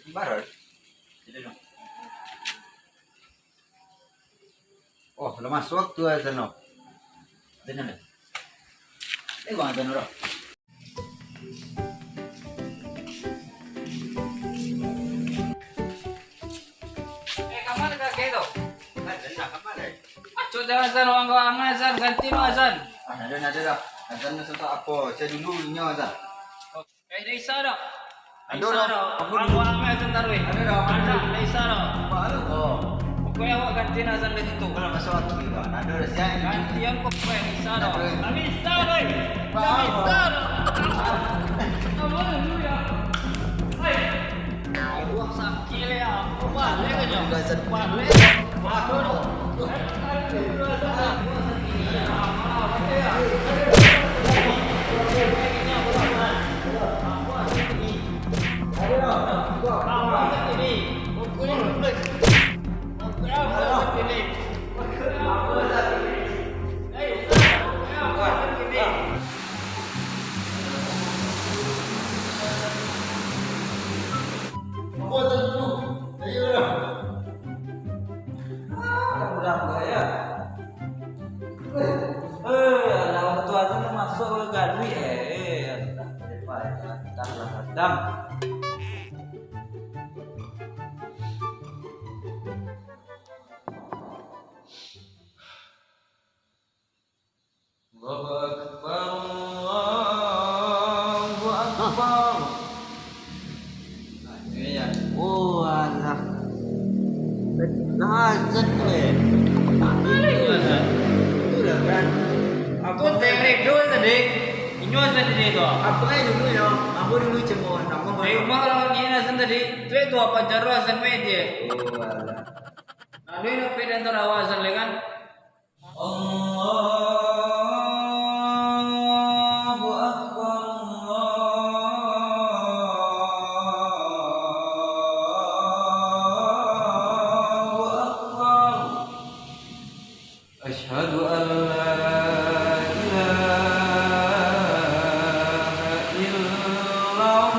Baru. Oh, lemas waktu aja no. Dengar. Bang aja no. Kapan ka kedo? Azan nak kapan deh? Aco azan orang kau azan ganti no azan. Ada dah. Azan nak sesuatu apa? Saya dulu nya azan. Dah isa dah. Ada dah. Orang kau azan tarwih. Ada dah. Dah isa dah. Baru. Oh. Pokoknya awak ganti azan dari itu. Kalau masuk waktu kita, ada siang. Gantian kau pokoknya isa dah. Kami isa dah. Kami isa dah. Apa dulu ya? Hei. Uang sakit ya. Balik aja. Azan Balik. Waduh. Oh, alah. Azan tu Itulah kan. Aku terek dulu tadi. Ini azan tadi tu. Apa dulu ya? Aku dulu cemon. Aku Memang kalau ni azan tadi, tu apa jaru azan media. Oh, alah. Lalu ini peda antara awak azan le kan? Allahu Akbar. Allahu Akbar. Asyhadu an la ilaha illallah.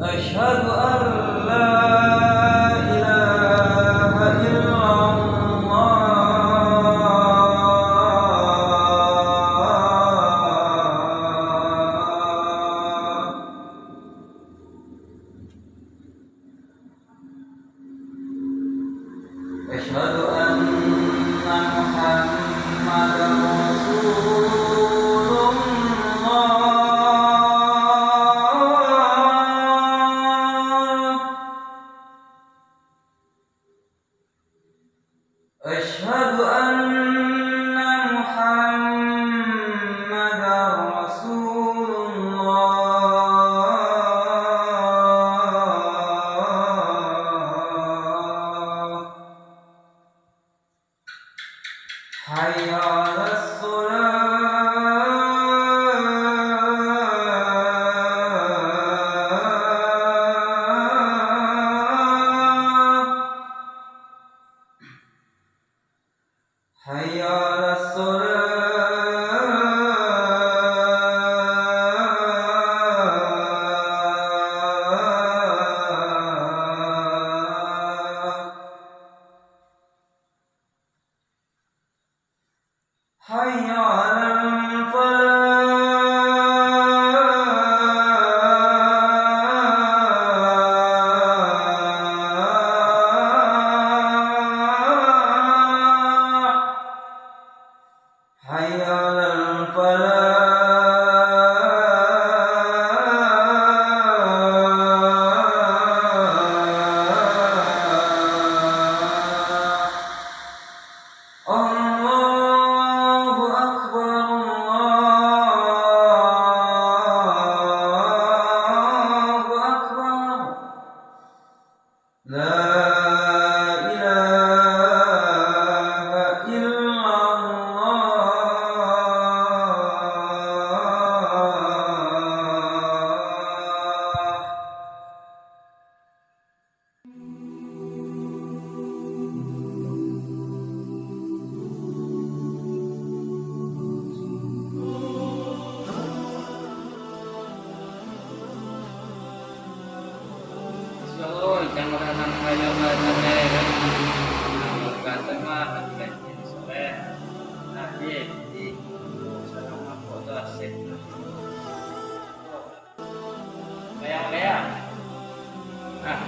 Asyhadu an la ilaha illallah. Asyhadu anna Muhammadan Rasulullah. Asyhadu anna Muhammadan Rasulullah. Hayya 'alas shalah. Hayya 'alas shalah. Hayya 'alal falah. Hayya 'alal falah. Allahu Akbar. Allahu Akbar. La ilaha illallah. yang makanan kayu banyak kan. Kata mah kan soleh. Nah, di sama foto aset. Bayang-bayang. Nah,